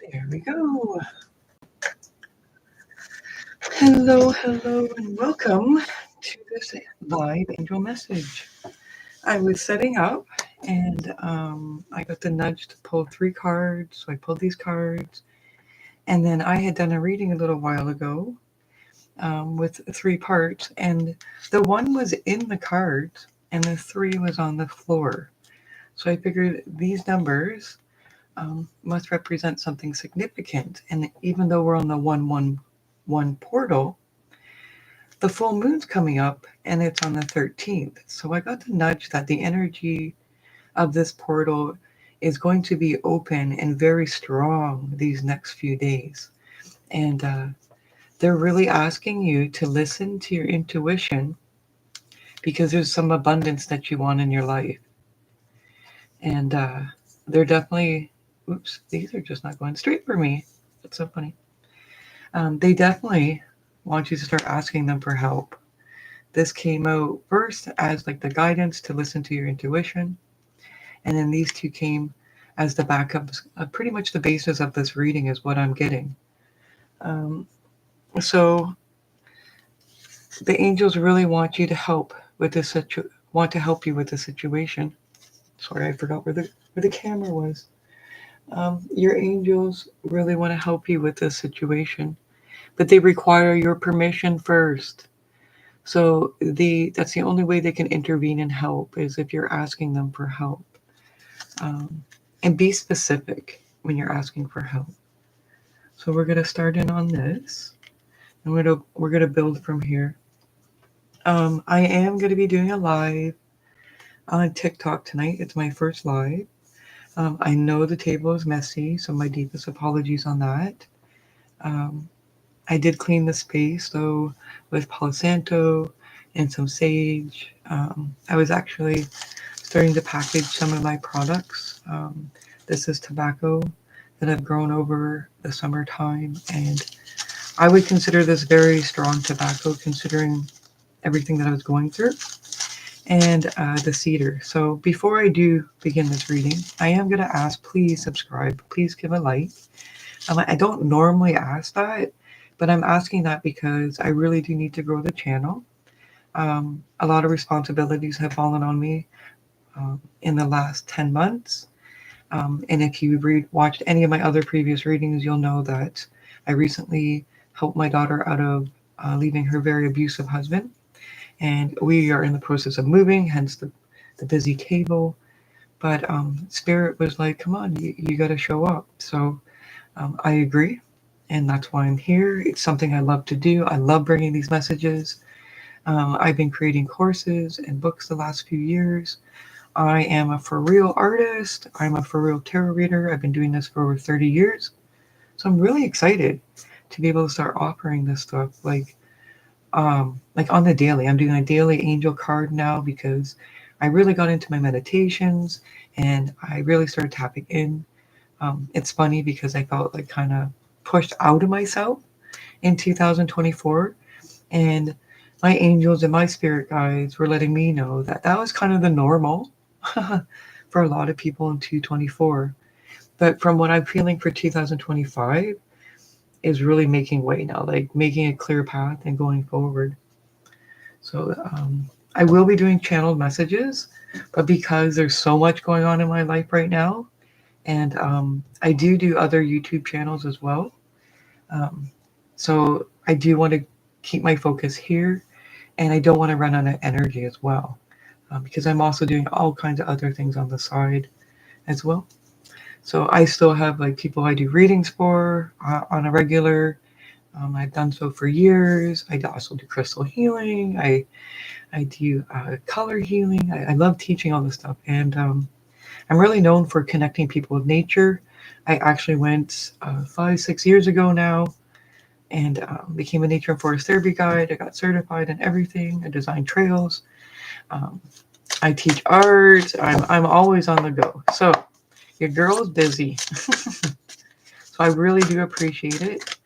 There we go. Hello, hello, and welcome to this live angel message. I was setting up and I got the nudge to pull 3 cards. So I pulled these cards. And then I had done a reading a little while ago with 3 parts. And the one was in the cards and the 3 was on the floor. So I figured these numbers must represent something significant. And even though we're on the 111 portal, the full moon's coming up and it's on the 13th. So I got the nudge that the energy of this portal is going to be open and very strong these next few days. And they're really asking you to listen to your intuition because there's some abundance that you want in your life. And they're definitely, oops, these are just not going straight for me. That's so funny. They definitely want you to start asking them for help. This came out first as like the guidance to listen to your intuition, and then these two came as the backup. Pretty much the basis of this reading is what I'm getting. Um, so the angels really want you to help with this want to help you with the situation. Sorry, I forgot where the camera was. Your angels really want to help you with this situation, but they require your permission first. So that's the only way they can intervene and help is if you're asking them for help. Um, and be specific when you're asking for help. So we're gonna start in on this, and we're gonna build from here. I am gonna be doing a live on TikTok tonight. It's my first live. I know the table is messy, so my deepest apologies on that. Um, I did clean the space though with Palo Santo and some sage. I was actually starting to package some of my products. This is tobacco that I've grown over the summertime, and I would consider this very strong tobacco considering everything that I was going through, and the cedar. So before I do begin this reading, I am going to ask, please subscribe, please give a like. I don't normally ask that, but I'm asking that because I really do need to grow the channel. A lot of responsibilities have fallen on me in the last 10 months. And if you watched any of my other previous readings, you'll know that I recently helped my daughter out of leaving her very abusive husband. And we are in the process of moving, hence the busy table. But Spirit was like, come on, you got to show up. So I agree. And that's why I'm here. It's something I love to do. I love bringing these messages. I've been creating courses and books the last few years. I am a for real artist. I'm a for real tarot reader. I've been doing this for over 30 years. So I'm really excited to be able to start offering this stuff like on the daily. I'm doing a daily angel card now because I really got into my meditations and I really started tapping in. It's funny because I felt like kind of pushed out of myself in 2024, and my angels and my spirit guides were letting me know that that was kind of the normal for a lot of people in 2024. But from what I'm feeling for 2025 is really making way now, like making a clear path and going forward. So I will be doing channeled messages, but because there's so much going on in my life right now, and I do other YouTube channels as well. Um, so I do want to keep my focus here, and I don't want to run out of energy as well, because I'm also doing all kinds of other things on the side as well. So I still have like people I do readings for on a regular. I've done so for years. I also do crystal healing. I do color healing. I love teaching all this stuff, and I'm really known for connecting people with nature. I actually went 5, 6 years ago now and became a nature and forest therapy guide. I got certified in everything. I designed trails. Um, I teach art. I'm always on the go. So your girl is busy. So I really do appreciate it.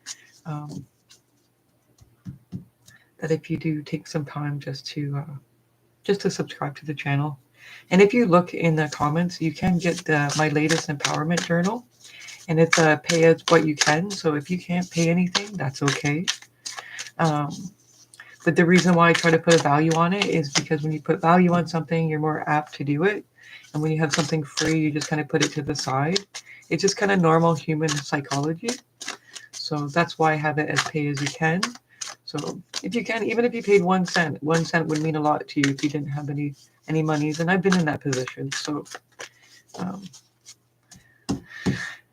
Um, that if you do take some time just to subscribe to the channel. And if you look in the comments, you can get my latest empowerment journal. and it's a pay as what you can. So if you can't pay anything, that's okay. Um, but the reason why I try to put a value on it is because when you put value on something, you're more apt to do it. And when you have something free, you just kind of put it to the side. It's just kind of normal human psychology. So that's why I have it as pay as you can. So if you can, even if you paid 1 cent, 1 cent would mean a lot to you if you didn't have any monies. And I've been in that position. So um,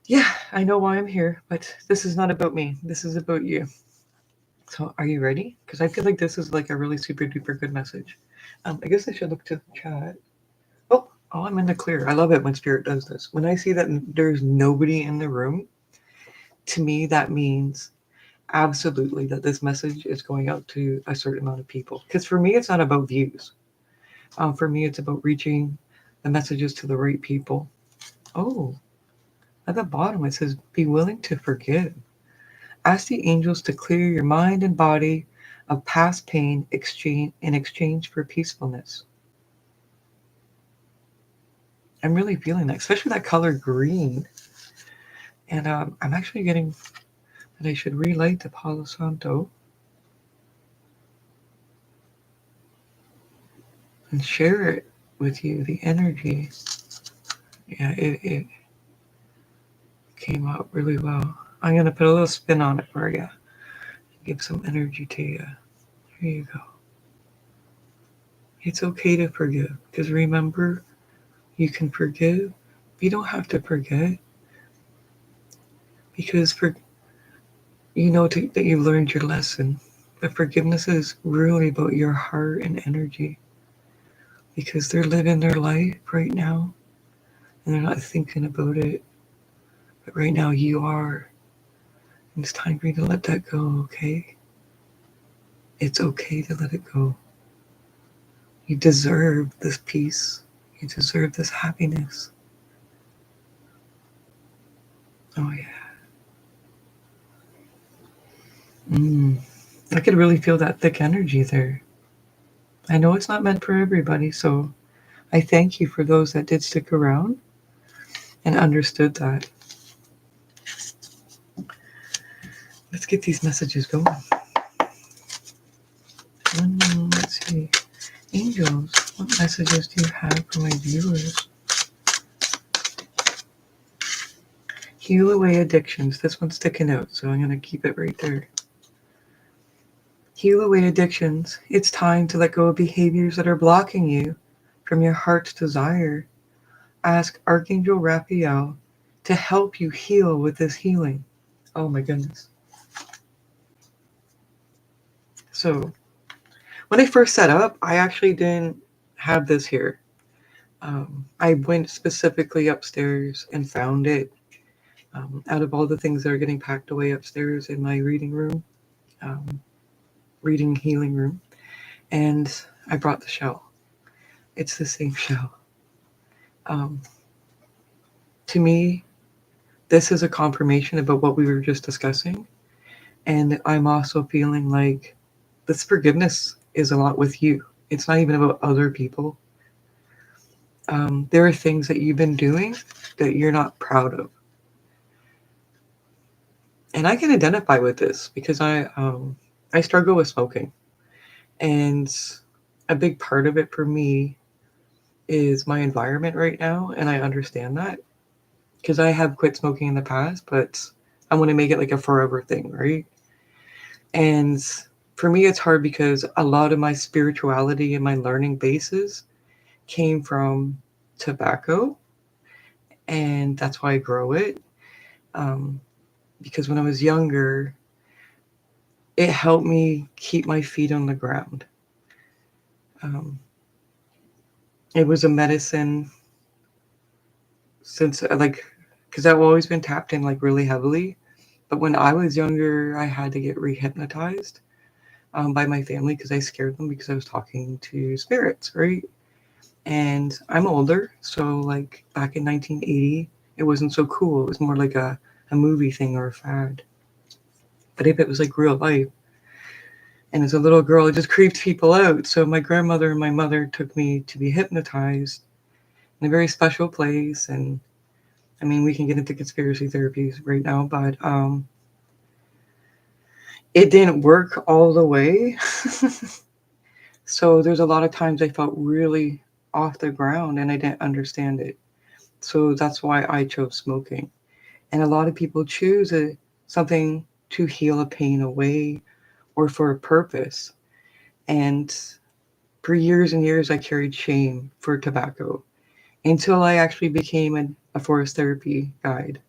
yeah, I know why I'm here, but this is not about me. This is about you. So are you ready? Because I feel like this is like a really super duper good message. I guess I should look to the chat. Oh, I'm in the clear. I love it when Spirit does this. When I see that there's nobody in the room, to me that means absolutely that this message is going out to a certain amount of people. Because for me, it's not about views. For me, it's about reaching the messages to the right people. Oh, at the bottom it says, "Be willing to forgive. Ask the angels to clear your mind and body of past pain in exchange for peacefulness." I'm really feeling that, especially that color green. And I'm actually getting that I should relight the Palo Santo and share it with you, the energy. Yeah, it came out really well. I'm going to put a little spin on it for you. Give some energy to you. Here you go. It's okay to forgive. Because remember, you can forgive. You don't have to forget. Because that you learned your lesson. But forgiveness is really about your heart and energy. Because they're living their life right now. And they're not thinking about it. But right now you are. And it's time for you to let that go, okay? It's okay to let it go. You deserve this peace. You deserve this happiness. Oh, yeah. I could really feel that thick energy there. I know it's not meant for everybody, so I thank you for those that did stick around and understood that. Let's get these messages going. Let's see. Angels, what messages do you have for my viewers? Heal away addictions. This one's sticking out, so I'm going to keep it right there. Heal away addictions. It's time to let go of behaviors that are blocking you from your heart's desire. Ask Archangel Raphael to help you heal with this healing. Oh my goodness. So when I first set up, I actually didn't have this here. I went specifically upstairs and found it out of all the things that are getting packed away upstairs in my reading room, reading healing room. And I brought the shell. It's the same shell. To me, this is a confirmation about what we were just discussing. And I'm also feeling like this forgiveness is a lot with you. It's not even about other people. There are things that you've been doing that you're not proud of. And I can identify with this because I struggle with smoking. And a big part of it for me is my environment right now. And I understand that because I have quit smoking in the past, but I want to make it like a forever thing, right? And for me, it's hard because a lot of my spirituality and my learning bases came from tobacco. And that's why I grow it. Because when I was younger, it helped me keep my feet on the ground. It was a medicine since because I've always been tapped in like really heavily. But when I was younger, I had to get rehypnotized by my family because I scared them because I was talking to spirits, right? And I'm older, so like back in 1980, it wasn't so cool. It was more like a movie thing or a fad. But if it was like real life, and as a little girl, it just creeped people out. So my grandmother and my mother took me to be hypnotized in a very special place. And I mean, we can get into conspiracy therapies right now, but it didn't work all the way. So there's a lot of times I felt really off the ground and I didn't understand it. So that's why I chose smoking. And a lot of people choose something to heal a pain away or for a purpose. And for years and years, I carried shame for tobacco until I actually became a forest therapy guide.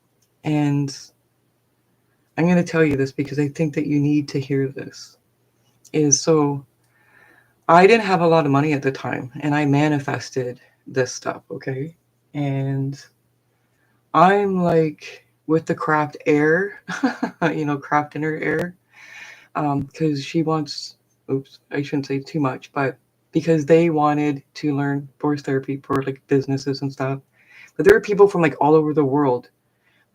And I'm going to tell you this because I think that you need to hear this. Is so I didn't have a lot of money at the time and I manifested this stuff, okay? And I'm like with the craft air, craft inner air, because she wants, oops, I shouldn't say too much, but because they wanted to learn forest therapy for like businesses and stuff. But there were people from like all over the world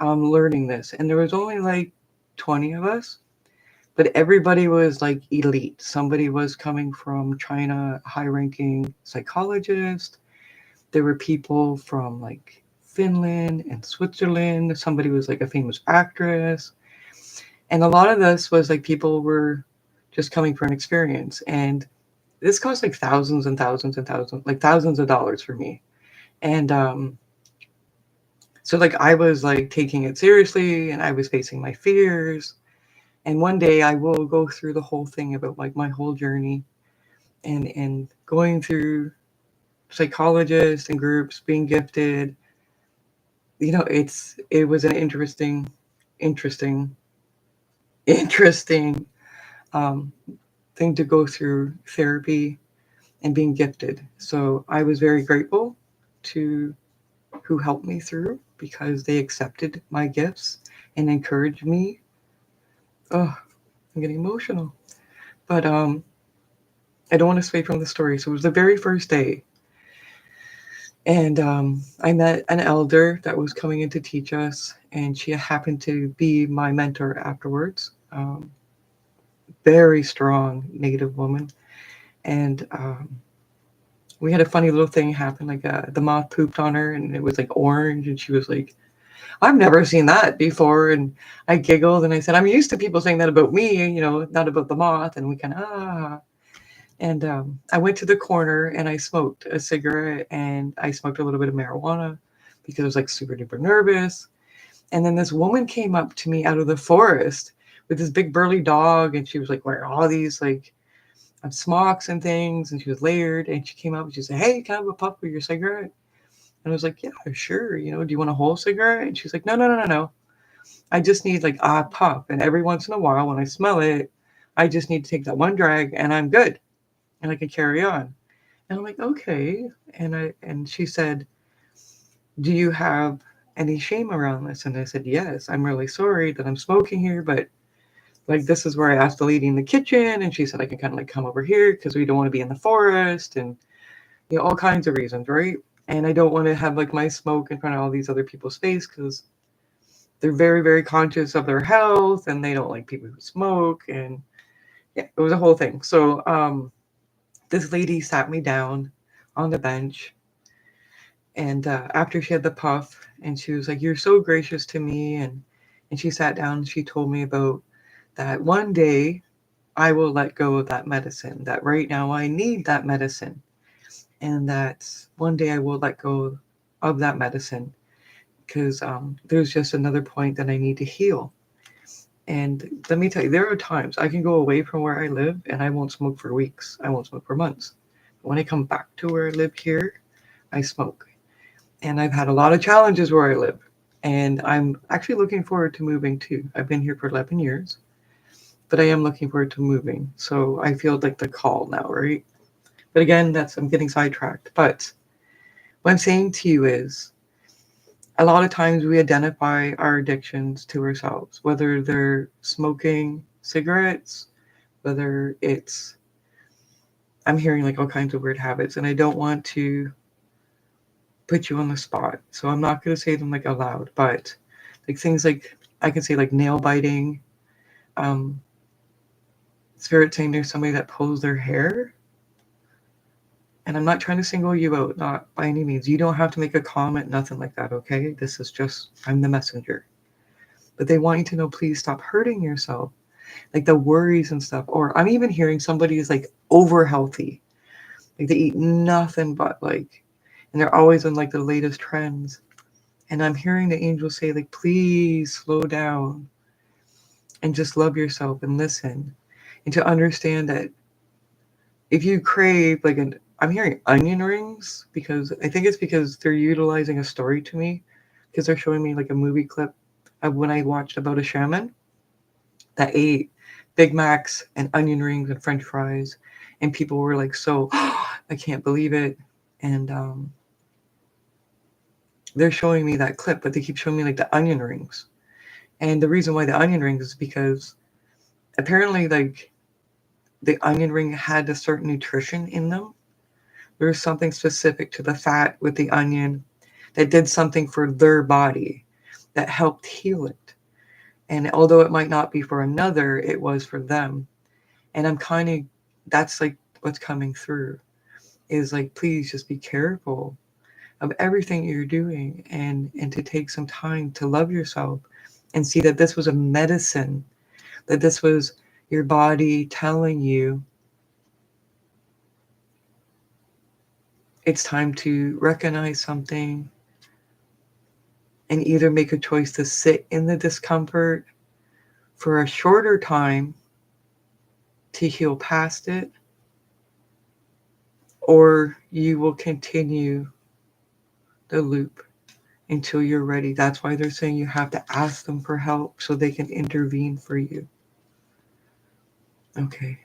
learning this. And there was only like 20 of us, but everybody was like elite. Somebody was coming from China, high ranking psychologist. There were people from like Finland and Switzerland. Somebody was like a famous actress. And a lot of this was like people were just coming for an experience. And this cost like thousands and thousands and thousands, like thousands of dollars for me. And so like I was like taking it seriously and I was facing my fears. And one day I will go through the whole thing about like my whole journey and going through psychologists and groups, being gifted. It was an interesting, interesting um, thing to go through therapy and being gifted. So I was very grateful to who helped me through because they accepted my gifts and encouraged me. Oh, I'm getting emotional. But I don't want to sway from the story. So it was the very first day. And I met an elder that was coming in to teach us, and she happened to be my mentor afterwards. Very strong Native woman. And we had a funny little thing happen. Like the moth pooped on her, and it was like orange, and she was like, "I've never seen that before." And I giggled, and I said, "I'm used to people saying that about me, not about the moth." And we kind of And I went to the corner and I smoked a cigarette and I smoked a little bit of marijuana because I was like super duper nervous. And then this woman came up to me out of the forest with this big burly dog, and she was like wearing all these like smocks and things, and she was layered. And she came up and she said, "Hey, can I have a puff of your cigarette?" And I was like, "Yeah, sure. Do you want a whole cigarette?" And she's like, No. I just need like a puff. And every once in a while when I smell it, I just need to take that one drag and I'm good. And I can carry on. And I'm like, okay. And she said, "Do you have any shame around this?" And I said, "Yes, I'm really sorry that I'm smoking here, but like this is where I asked the lady in the kitchen." And she said I can kind of like come over here because we don't want to be in the forest and all kinds of reasons, right? And I don't want to have like my smoke in front of all these other people's face because they're very, very conscious of their health and they don't like people who smoke. And yeah, it was a whole thing. So this lady sat me down on the bench, and after she had the puff, and she was like, "You're so gracious to me," and she sat down and she told me about that one day I will let go of that medicine, that right now I need that medicine, and that one day I will let go of that medicine because there's just another point that I need to heal. And let me tell you, there are times I can go away from where I live and I won't smoke for weeks. I won't smoke for months. When I come back to where I live here, I smoke. And I've had a lot of challenges where I live. And I'm actually looking forward to moving too. I've been here for 11 years, but I am looking forward to moving. So I feel like the call now, right? But again, I'm getting sidetracked. But what I'm saying to you is a lot of times we identify our addictions to ourselves, whether they're smoking cigarettes, whether it's, I'm hearing like all kinds of weird habits, and I don't want to put you on the spot. So I'm not going to say them like aloud, but like things like I can say like nail biting, spirit saying there's somebody that pulls their hair. And I'm not trying to single you out, not by any means. You don't have to make a comment, nothing like that, okay? This is just, I'm the messenger. But they want you to know, please stop hurting yourself. Like the worries and stuff. Or I'm even hearing somebody is like over healthy. Like they eat nothing but like, and they're always on like the latest trends. And I'm hearing the angels say, like, please slow down and just love yourself and listen. And to understand that if you crave like I'm hearing onion rings because I think it's because they're utilizing a story to me because they're showing me like a movie clip of when I watched about a shaman that ate Big Macs and onion rings and French fries, and people were like, "So, I can't believe it," and they're showing me that clip, but they keep showing me like the onion rings, and the reason why the onion rings is because apparently like the onion ring had a certain nutrition in them. There's something specific to the fat with the onion that did something for their body that helped heal it. And although it might not be for another, it was for them. And I'm kind of, that's like what's coming through is like, please just be careful of everything you're doing and to take some time to love yourself and see that this was a medicine, that this was your body telling you it's time to recognize something and either make a choice to sit in the discomfort for a shorter time to heal past it, or you will continue the loop until you're ready. That's why they're saying you have to ask them for help so they can intervene for you. Okay.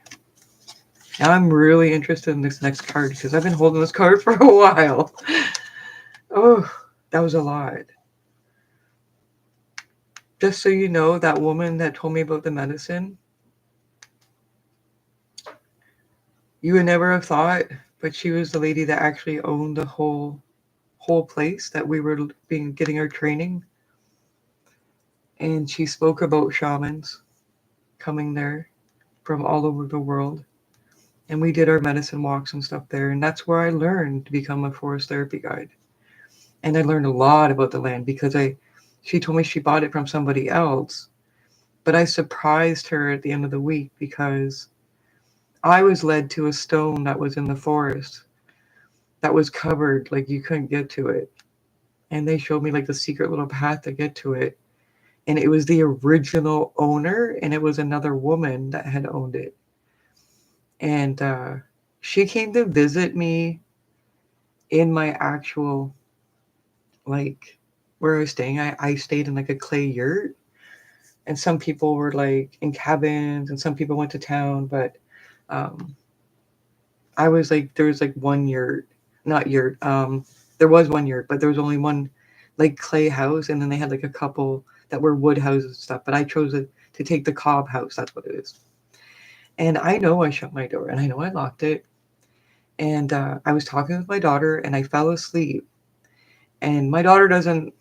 Now I'm really interested in this next card because I've been holding this card for a while. Oh, that was a lot. Just so you know, that woman that told me about the medicine, you would never have thought, but she was the lady that actually owned the whole place that we were getting our training. And she spoke about shamans coming there from all over the world. And we did our medicine walks and stuff there. And that's where I learned to become a forest therapy guide. And I learned a lot about the land because she told me she bought it from somebody else. But I surprised her at the end of the week because I was led to a stone that was in the forest that was covered, like you couldn't get to it. And they showed me like the secret little path to get to it. And it was the original owner, and it was another woman that had owned it. And she came to visit me in my actual, like, where I was staying. I stayed in like a clay yurt, and some people were like in cabins, and some people went to town. But I was like, there was like one yurt, not yurt. There was one yurt, but there was only one like clay house, and then they had like a couple that were wood houses and stuff. But I chose to take the cob house. That's what it is. And I know I shut my door, and I know I locked it. And I was talking with my daughter, and I fell asleep. And my daughter doesn't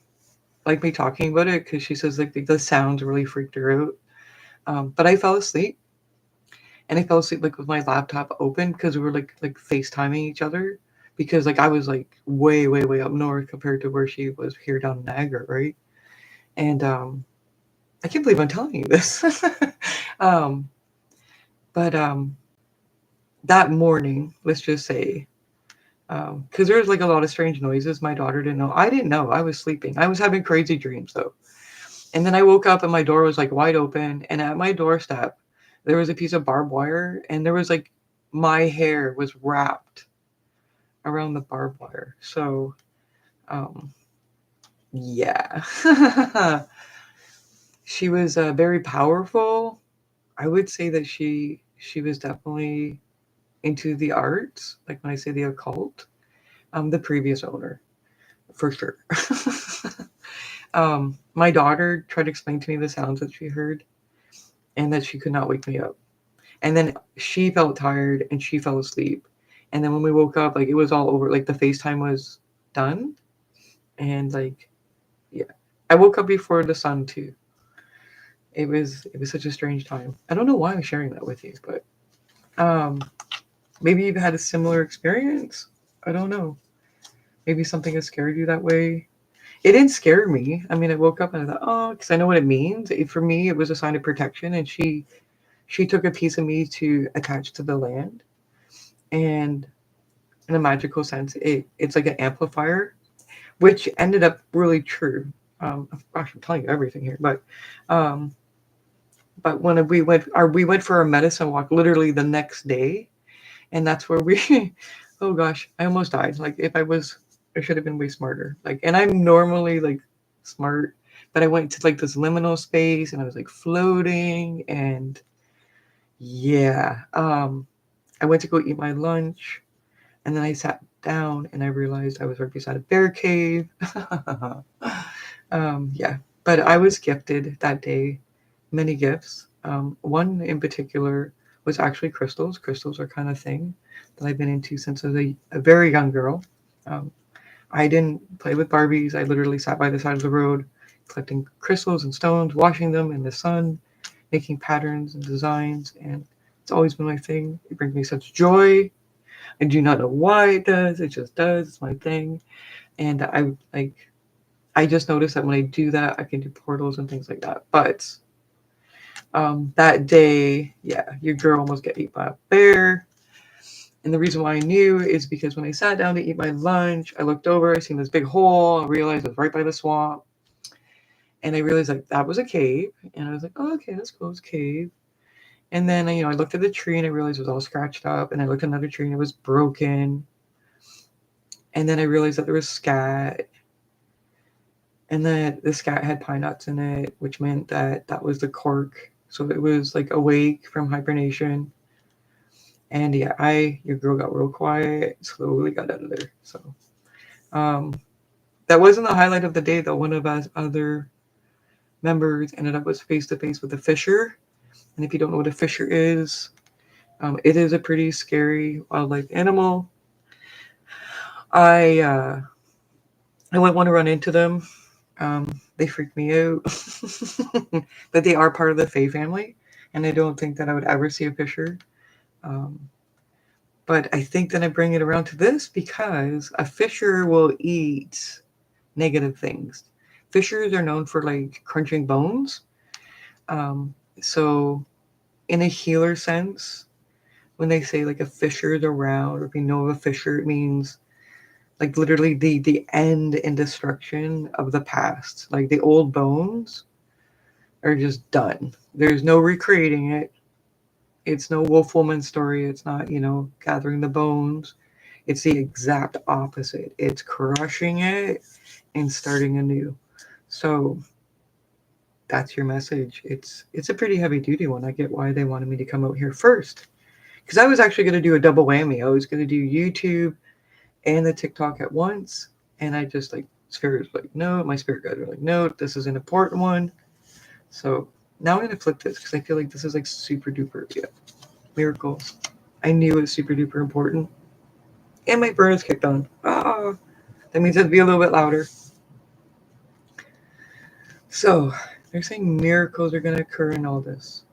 like me talking about it because she says like the sounds really freaked her out. But I fell asleep, and I fell asleep like with my laptop open because we were like FaceTiming each other because like I was like way up north compared to where she was here down in Niagara, right? And I can't believe I'm telling you this. um, but that morning, let's just say, because there was like a lot of strange noises. My daughter didn't know. I didn't know. I was sleeping. I was having crazy dreams though. And then I woke up and my door was like wide open. And at my doorstep, there was a piece of barbed wire, and there was like my hair was wrapped around the barbed wire. So, um, yeah, she was very powerful. I would say that she was definitely into the arts, like when I say the occult. The previous owner, for sure. My daughter tried to explain to me the sounds that she heard and that she could not wake me up. And then she felt tired and she fell asleep. And then when we woke up, like it was all over. Like the FaceTime was done. And like, yeah. I woke up before the sun too. It was such a strange time. I don't know why I'm sharing that with you, but maybe you've had a similar experience. I don't know. Maybe something has scared you that way. It didn't scare me. I mean, I woke up and I thought, oh, because I know what it means. For me, it was a sign of protection, and she took a piece of me to attach to the land, and in a magical sense, it's like an amplifier, which ended up really true. Gosh, I'm telling you everything here, um, but when we went for a medicine walk, literally the next day, and that's where we, oh gosh, I almost died. Like if I should have been way smarter. Like, and I'm normally like smart, but I went to like this liminal space, and I was like floating, and yeah, I went to go eat my lunch, and then I sat down, and I realized I was right beside a bear cave. Yeah, but I was gifted that day many gifts. One in particular was actually crystals. Crystals are kind of thing that I've been into since I was a very young girl. Um, I didn't play with Barbies. I literally sat by the side of the road collecting crystals and stones, washing them in the sun, making patterns and designs, and it's always been my thing. It brings me such joy. I do not know why it does. It just does. It's my thing. And I just noticed that when I do that, I can do portals and things like that. But that day, yeah, your girl almost got eaten by a bear. And the reason why I knew is because when I sat down to eat my lunch, I looked over, I seen this big hole, I realized it was right by the swamp. And I realized like that was a cave. And I was like, oh, okay, that's cool, it's a cave. And then I looked at the tree and I realized it was all scratched up. And I looked at another tree and it was broken. And then I realized that there was scat. And that the scat had pine nuts in it, which meant that that was the cork. So it was like awake from hibernation. And yeah, your girl got real quiet, slowly got out of there. So um, that wasn't the highlight of the day, though. One of us other members ended up was face to face with a fisher. And if you don't know what a fisher is, it is a pretty scary wildlife animal. I I wouldn't want to run into them. They freak me out. But they are part of the Fae family, and I don't think that I would ever see a fisher. Um, but I think that I bring it around to this because a fisher will eat negative things. Fishers are known for like crunching bones. So, in a healer sense, when they say like a fisher is around, or if you know of a fisher, it means like literally the end and destruction of the past. Like the old bones are just done. There's no recreating it. It's no Wolf Woman story. It's not, gathering the bones. It's the exact opposite. It's crushing it and starting anew. So that's your message. It's a pretty heavy duty one. I get why they wanted me to come out here first. Because I was actually going to do a double whammy. I was going to do YouTube and the TikTok at once. And I just like, spirit was like, no. My spirit guides were like, no, this is an important one. So now I'm going to flip this because I feel like this is like super duper. Yeah. Miracles. I knew it was super duper important. And my furnace kicked on. Ah, that means it'd be a little bit louder. So they're saying miracles are going to occur in all this.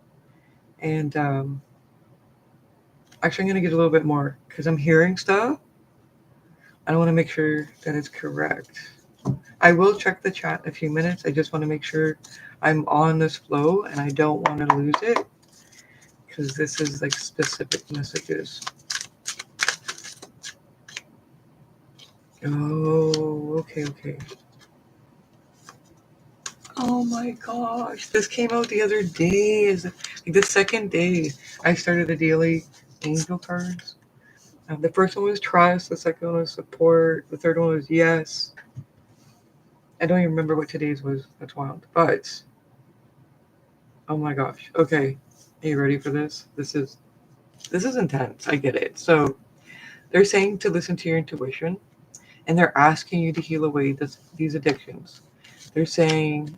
And actually, I'm going to get a little bit more because I'm hearing stuff. I want to make sure that it's correct. I will check the chat in a few minutes. I just want to make sure I'm on this flow and I don't want to lose it because this is like specific messages. Oh, okay. Oh my gosh, this came out the other day. Is like the second day I started the daily angel cards. The first one was trust, the second one was support, the third one was yes. I don't even remember what today's was. That's wild. But oh my gosh. Okay. Are you ready for this? This is intense. I get it. So they're saying to listen to your intuition and they're asking you to heal away these addictions. They're saying,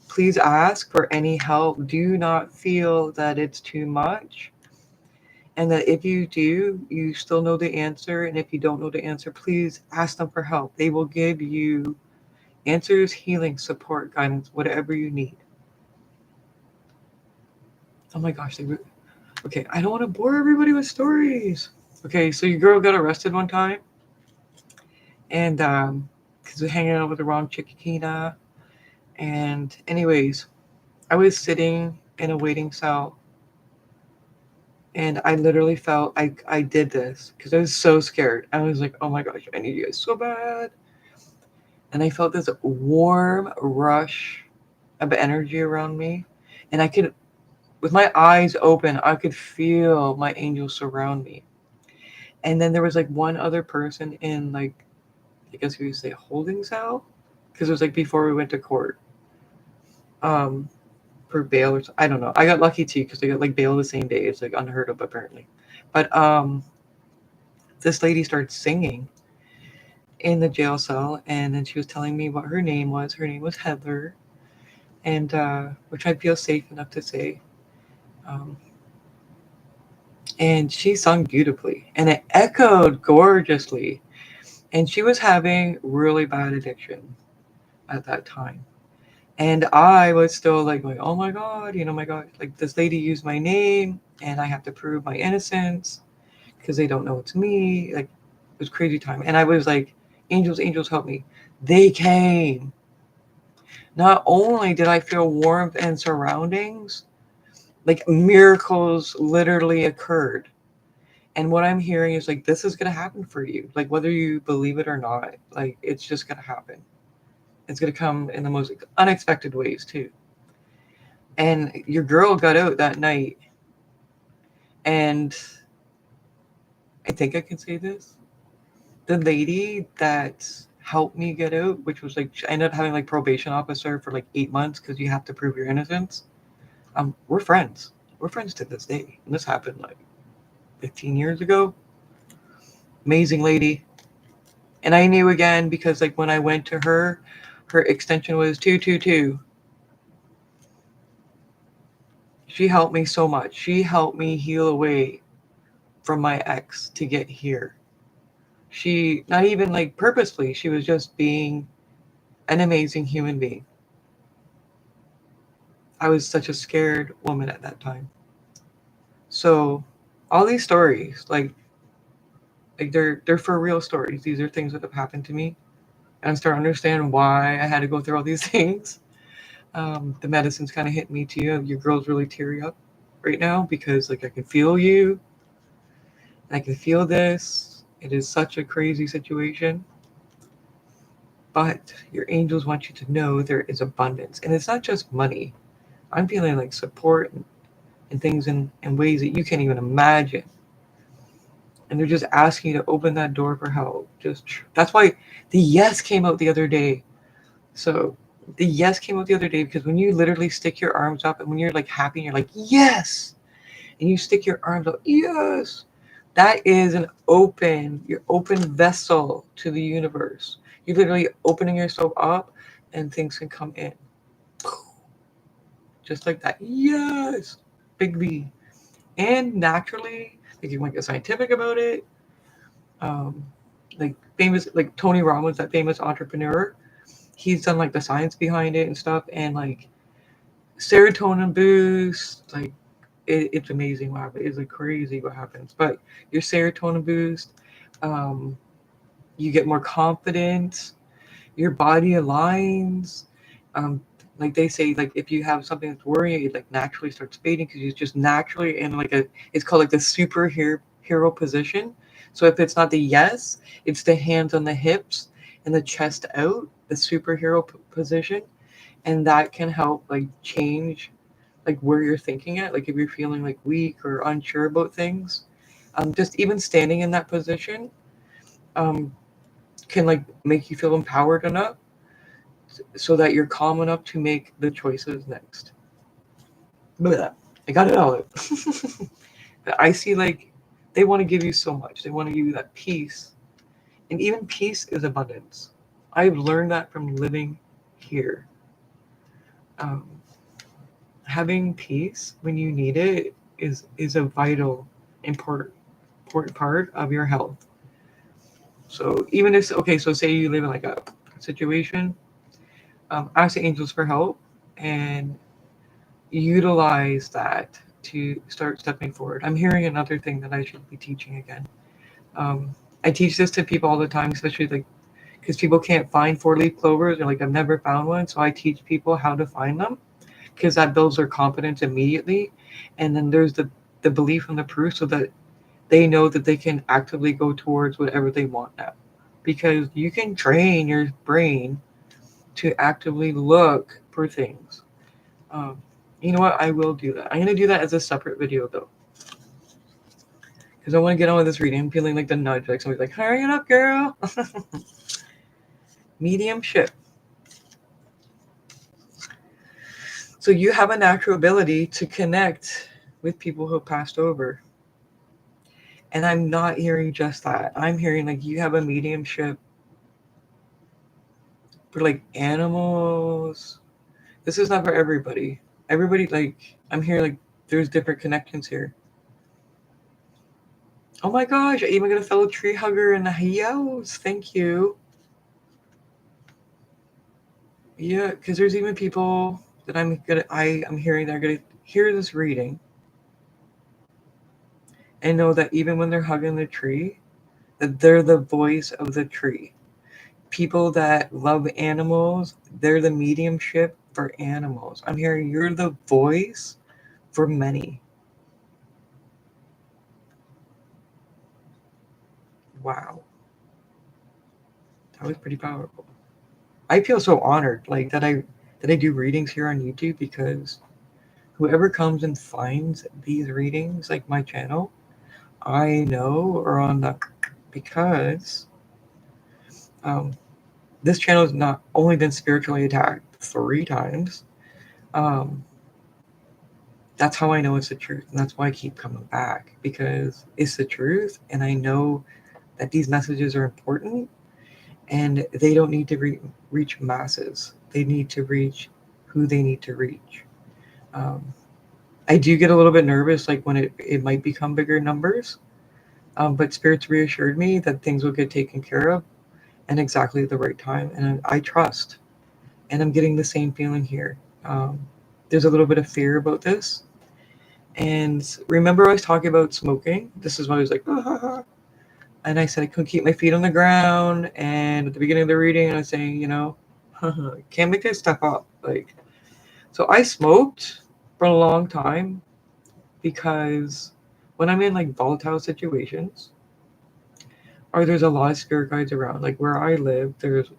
please ask for any help. Do not feel that it's too much. And that if you do, you still know the answer. And if you don't know the answer, please ask them for help. They will give you answers, healing, support, guidance, whatever you need. Oh my gosh. Okay, I don't want to bore everybody with stories. Okay, so your girl got arrested one time, and because we're hanging out with the wrong Chiquita. And anyways, I was sitting in a waiting cell, and I literally felt I did this because I was so scared. I was like, oh my gosh, I need you guys so bad. And I felt this warm rush of energy around me, and I could, with my eyes open, I could feel my angels surround me. And then there was like one other person in, like, I guess we would say holding cell, because it was like before we went to court, um, for bail or I don't know. I got lucky too because I got like bail the same day. It's like unheard of apparently. But this lady started singing in the jail cell, and then she was telling me what her name was. Her name was Heather, and which I feel safe enough to say. Um, and she sung beautifully, and it echoed gorgeously. And she was having really bad addiction at that time. And I was still like going, oh my God, my God, like this lady used my name and I have to prove my innocence because they don't know it's me. Like, it was crazy time. And I was like, angels, angels, help me. They came. Not only did I feel warmth and surroundings, like miracles literally occurred. And what I'm hearing is like, this is going to happen for you. Like, whether you believe it or not, like, it's just going to happen. It's going to come in the most unexpected ways, too. And your girl got out that night. And I think I can say this. The lady that helped me get out, which was like, I ended up having like probation officer for like 8 months because you have to prove your innocence. We're friends. We're friends to this day. And this happened like 15 years ago. Amazing lady. And I knew again because like when I went to her, her extension was 222. She helped me so much. She helped me heal away from my ex to get here. She, not even like purposely, she was just being an amazing human being. I was such a scared woman at that time. So all these stories, like they're for real stories. These are things that have happened to me. And I'm starting to understand why I had to go through all these things. The medicine's kind of hit me too. Your girl's really teary up right now because like I can feel you. I can feel this. It is such a crazy situation. But your angels want you to know there is abundance. And it's not just money. I'm feeling like support and things in ways that you can't even imagine. And they're just asking you to open that door for help. That's why the yes came out the other day. So the yes came out the other day because when you literally stick your arms up and when you're like happy and you're like, yes, and you stick your arms up, yes, that is your open vessel to the universe. You're literally opening yourself up and things can come in. Just like that. Yes. Big V. And naturally, like you might get scientific about it. Um, like famous, like Tony Robbins, that famous entrepreneur, he's done like the science behind it and stuff, and like serotonin boost, like it's amazing what happens. It's like crazy what happens. But your serotonin boost, um, you get more confident, your body aligns. Um, like they say, like if you have something that's worrying, it like naturally starts fading because you're just naturally in like a. It's called like the superhero position. So if it's not the yes, it's the hands on the hips and the chest out, the superhero position, and that can help like change like where you're thinking at. Like if you're feeling like weak or unsure about things, just even standing in that position um, can like make you feel empowered enough so that you're calm enough to make the choices next. Blah. I got it all out. I see like they want to give you so much. They want to give you that peace. And even peace is abundance. I've learned that from living here. Um, Having peace when you need it is a vital, important part of your health. So even if okay, so say you live in like a situation, ask the angels for help and utilize that to start stepping forward. I'm hearing another thing that I should be teaching again. I teach this to people all the time, especially like because people can't find four-leaf clovers, or like I've never found one, so I teach people how to find them because that builds their confidence immediately, and then there's the belief and the proof, so that they know that they can actively go towards whatever they want now, because you can train your brain to actively look for things. Um, you know what? I will do that. I'm gonna do that as a separate video though, because I want to get on with this reading. I'm feeling like the nudge, like somebody's like, "Hurry it up, girl." Mediumship. So you have a natural ability to connect with people who have passed over. And I'm not hearing just that. I'm hearing like you have a mediumship for like animals. This is not for everybody. Everybody, like, I'm here like there's different connections here. Oh my gosh, I even got a fellow tree hugger in the house. Thank you. Yeah, because there's even people that I'm hearing that are gonna hear this reading and know that even when they're hugging the tree, that they're the voice of the tree. People that love animals, they're the mediumship for animals. I'm hearing you're the voice for many. Wow, that was pretty powerful. I feel so honored, like that I do readings here on YouTube, because whoever comes and finds these readings, like my channel, I know are on the, because um, this channel has not only been spiritually attacked 3 times. Um, that's how I know it's the truth, and that's why I keep coming back, because it's the truth, and I know that these messages are important, and they don't need to reach masses. They need to reach who they need to reach. Um, I do get a little bit nervous, like when it might become bigger numbers, but spirits reassured me that things will get taken care of and exactly at the right time, and I trust. And I'm getting the same feeling here. Um, there's a little bit of fear about this. And remember, I was talking about smoking. This is why I was like, ah. And I said I couldn't keep my feet on the ground. And at the beginning of the reading, I was saying, can't make this stuff up. Like, so I smoked for a long time, because when I'm in like volatile situations, or there's a lot of spirit guides around, like where I live, there's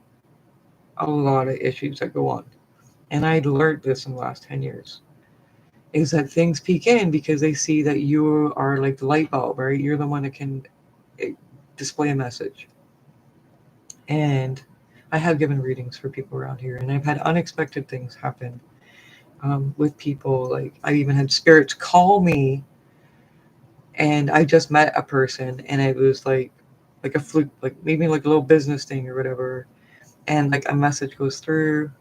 a lot of issues that go on. And I learned this in the last 10 years, is that things peek in because they see that you are like the light bulb, right? You're the one that can eh, display a message. And I have given readings for people around here, and I've had unexpected things happen with people. Like I even had spirits call me, and I just met a person, and it was like a fluke, like maybe like a little business thing or whatever, and like a message goes through.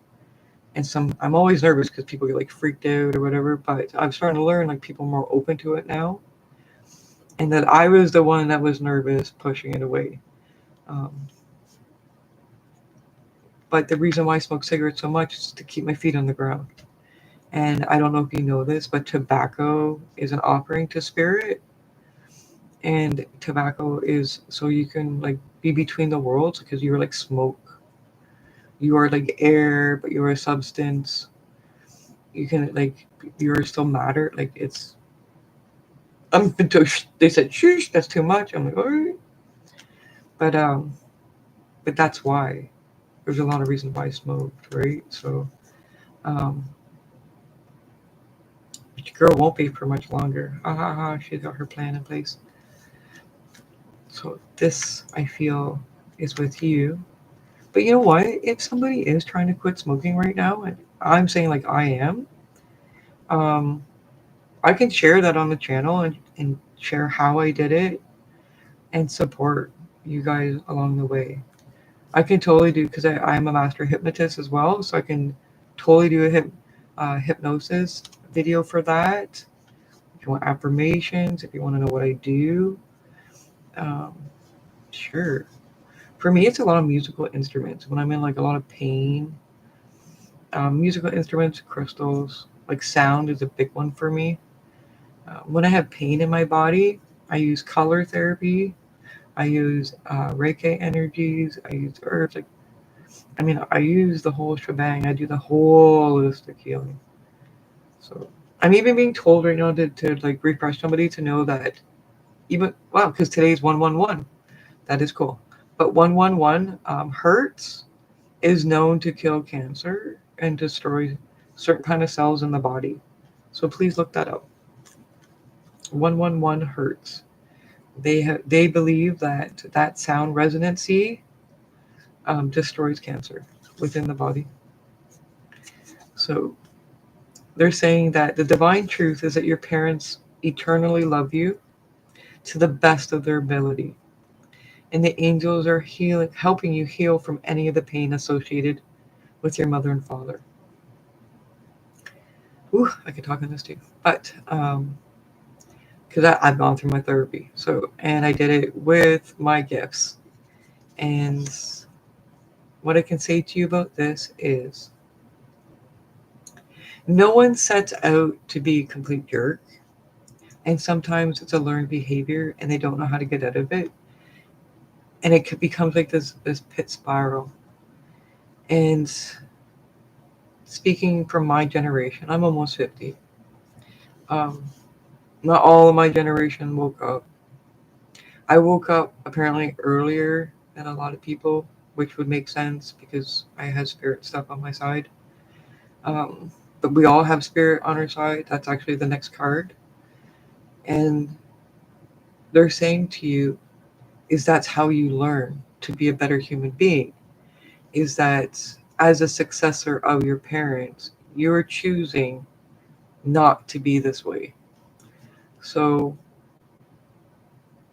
And I'm always nervous because people get like freaked out or whatever, but I'm starting to learn like people are more open to it now, and that I was the one that was nervous pushing it away. Um, but the reason why I smoke cigarettes so much is to keep my feet on the ground. And I don't know if you know this, but tobacco is an offering to spirit, and tobacco is so you can like be between the worlds, because you're like smoke, you are like air, but you're a substance. You can like you're still matter. Like it's they said, "Sheesh, that's too much." I'm like, all right, but but that's why there's a lot of reasons why I smoked, right? So, um, but your girl won't be for much longer. Ha ha ha! She's got her plan in place. So this I feel is with you. But you know what? If somebody is trying to quit smoking right now, and I'm saying like I am, um, I can share that on the channel, and share how I did it and support you guys along the way. I can totally do, because I'm a master hypnotist as well, so I can totally do a hypnosis video for that. If you want affirmations, if you want to know what I do, um, sure. For me, it's a lot of musical instruments. When I'm in like a lot of pain, musical instruments, crystals, like sound is a big one for me. When I have pain in my body, I use color therapy. I use Reiki energies. I use herbs. Like, I mean, I use the whole shebang. I do the holistic healing. So I'm even being told right now to like refresh somebody to know that even wow, because today's 111. That is cool. But 111 hertz is known to kill cancer and destroy certain kind of cells in the body. So please look that up. 111 hertz. They believe that that sound resonancy destroys cancer within the body. So they're saying that the divine truth is that your parents eternally love you to the best of their ability. And the angels are healing, helping you heal from any of the pain associated with your mother and father. Ooh, I could talk on this too. But because I've gone through my therapy. So, and I did it with my gifts. And what I can say to you about this is no one sets out to be a complete jerk. And sometimes it's a learned behavior and they don't know how to get out of it. And it becomes like this pit spiral. And speaking from my generation, I'm almost 50. Um, Not all of my generation woke up. I woke up apparently earlier than a lot of people, which would make sense because I had spirit stuff on my side. Um, but we all have spirit on our side. That's actually the next card. And they're saying to you, is that's how you learn to be a better human being. Is that as a successor of your parents, you're choosing not to be this way. So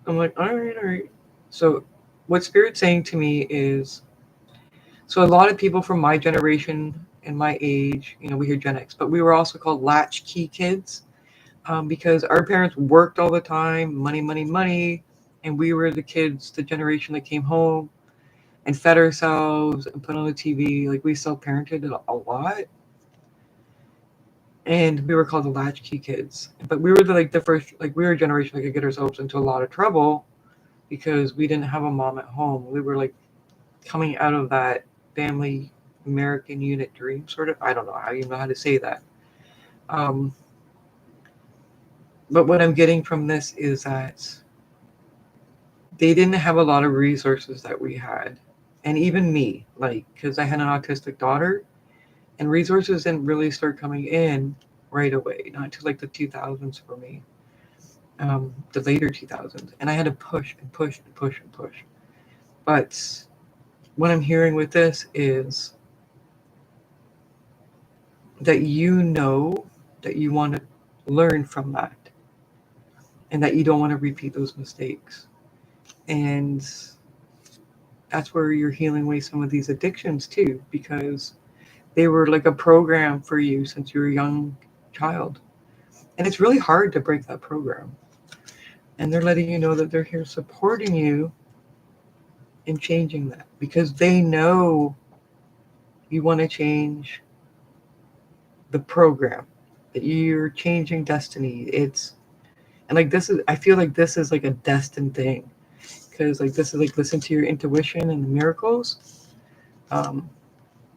I'm like, all right, all right. So what Spirit's saying to me is, so a lot of people from my generation and my age, we hear Gen X, but we were also called latchkey kids because our parents worked all the time, money, money, money, and we were the kids, the generation that came home and fed ourselves and put on the TV. Like we self-parented a lot, and we were called the latchkey kids. But we were the first, like we were a generation that could get ourselves into a lot of trouble because we didn't have a mom at home. We were like coming out of that family American unit dream, sort of. I don't know how you know how to say that. Um, but what I'm getting from this is that they didn't have a lot of resources that we had. And even me, like, because I had an autistic daughter, and resources didn't really start coming in right away, not until like the 2000s for me, the later 2000s. And I had to push and push and push and push. But what I'm hearing with this is that you know that you want to learn from that and that you don't want to repeat those mistakes. And that's where you're healing away some of these addictions too, because they were like a program for you since you were a young child. And it's really hard to break that program. And they're letting you know that they're here supporting you in changing that because they know you want to change the program, that you're changing destiny. And like this is, I feel like this is like a destined thing because like this is like listen to your intuition and the miracles. Um,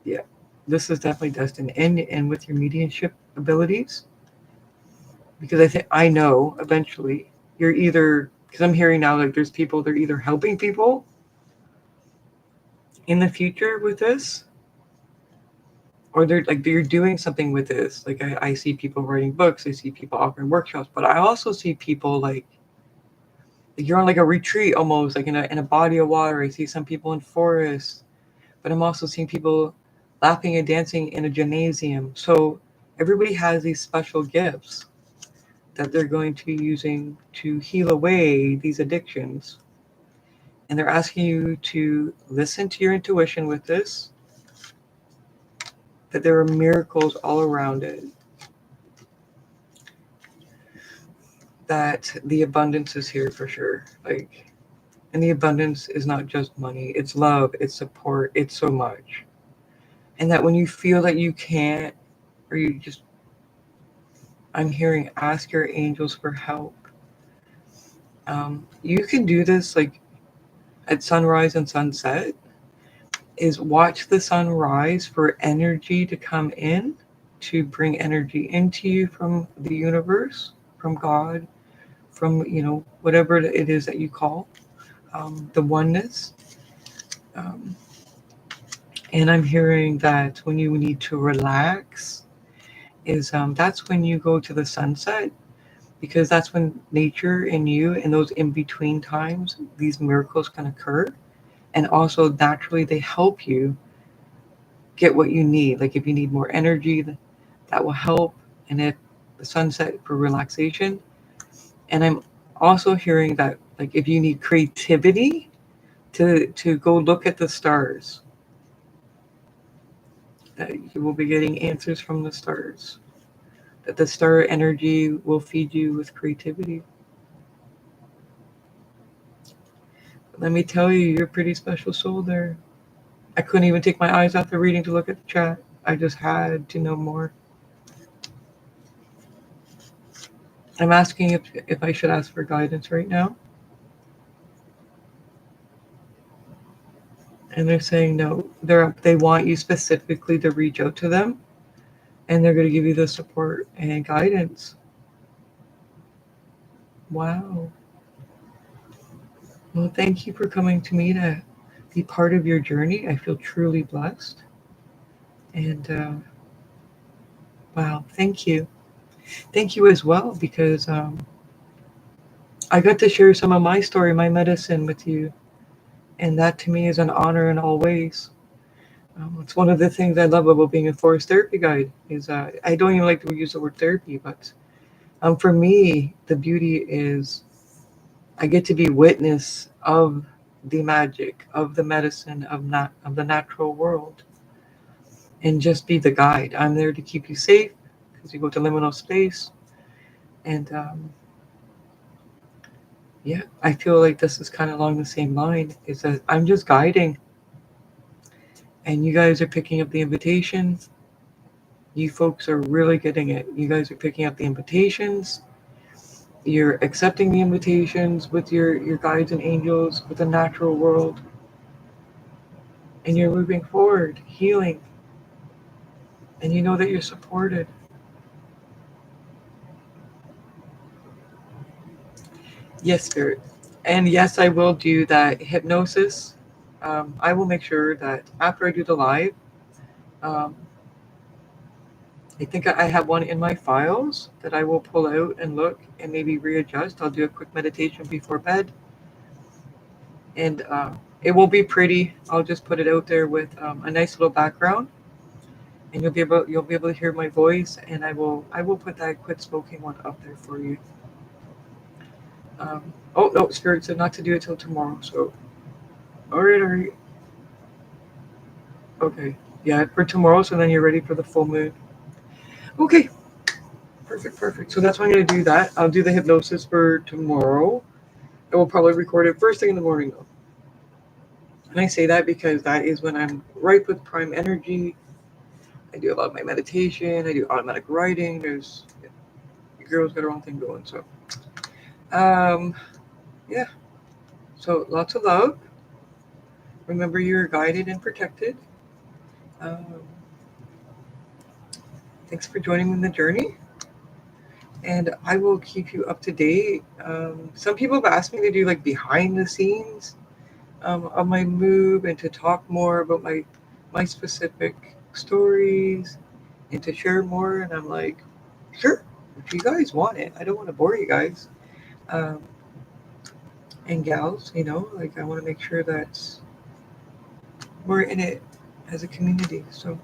yeah, this is definitely destined, and with your mediumship abilities, because I know eventually you're either because I'm hearing now like there's people they're either helping people in the future with this, or they're doing something with this. Like I see people writing books, I see people offering workshops, but I also see people like you're on like a retreat almost like in a body of water. I see some people in forests, but I'm also seeing people laughing and dancing in a gymnasium. So everybody has these special gifts that they're going to be using to heal away these addictions. And they're asking you to listen to your intuition with this, that there are miracles all around it, that the abundance is here for sure. Like, and the abundance is not just money, it's love, it's support, it's so much. And that when you feel that you can't, or you just, I'm hearing ask your angels for help. You can do this like at sunrise and sunset is watch the sunrise for energy to come in, to bring energy into you from the universe, from God, from, whatever it is that you call the oneness. Um, and I'm hearing that when you need to relax, is that's when you go to the sunset, because that's when nature and you, in those in between times, these miracles can occur. And also naturally they help you get what you need. Like if you need more energy, that will help. And if the sunset for relaxation. And I'm also hearing that, like, if you need creativity, to go look at the stars, that you will be getting answers from the stars, that the star energy will feed you with creativity. Let me tell you, you're a pretty special soul there. I couldn't even take my eyes off the reading to look at the chat. I just had to know more. I'm asking if I should ask for guidance right now. And they're saying no. They want you specifically to reach out to them, and they're going to give you the support and guidance. Wow. Well, thank you for coming to me to be part of your journey. I feel truly blessed. And wow, thank you. Thank you as well, because I got to share some of my story, my medicine with you. And that to me is an honor in all ways. It's one of the things I love about being a forest therapy guide is I don't even like to use the word therapy, but for me, the beauty is I get to be witness of the magic, of the medicine, of the natural world, and just be the guide. I'm there to keep you safe because you go to liminal space. And yeah, I feel like this is kind of along the same line, is that I'm just guiding, and you guys are picking up the invitations. You folks are really getting it. You guys are picking up the invitations. You're accepting the invitations with your guides and angels, with the natural world, and you're moving forward, healing, and you know that you're supported. Yes, Spirit. And yes, I will do that hypnosis. I will make sure that after I do the live, um, I think I have one in my files that I will pull out and look and maybe readjust. I'll do a quick meditation before bed, and it will be pretty. I'll just put it out there with a nice little background, and you'll be able to hear my voice. And I will put that quit smoking one up there for you. Um, oh no, Spirit said not to do it till tomorrow. So all right, okay, yeah, for tomorrow. So then you're ready for the full moon. Okay, perfect. So that's why I'm gonna do that. I'll do the hypnosis for tomorrow. I will probably record it first thing in the morning though. And I say that because that is when I'm ripe with prime energy. I do a lot of my meditation. I do automatic writing. The girl's got her own thing going. So, yeah. So lots of love. Remember, you're guided and protected. Um, thanks for joining me in the journey, and I will keep you up to date. Some people have asked me to do like behind the scenes of my move, and to talk more about my specific stories, and to share more. And I'm like, sure, if you guys want it. I don't want to bore you guys um, and gals. Like I want to make sure that we're in it as a community. So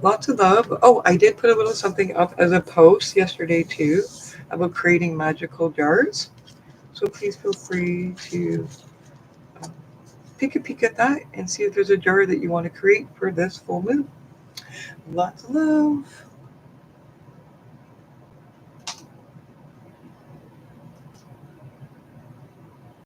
lots of love. Oh, I did put a little something up as a post yesterday too about creating magical jars. So please feel free to um, take a peek at that and see if there's a jar that you want to create for this full moon. Lots of love.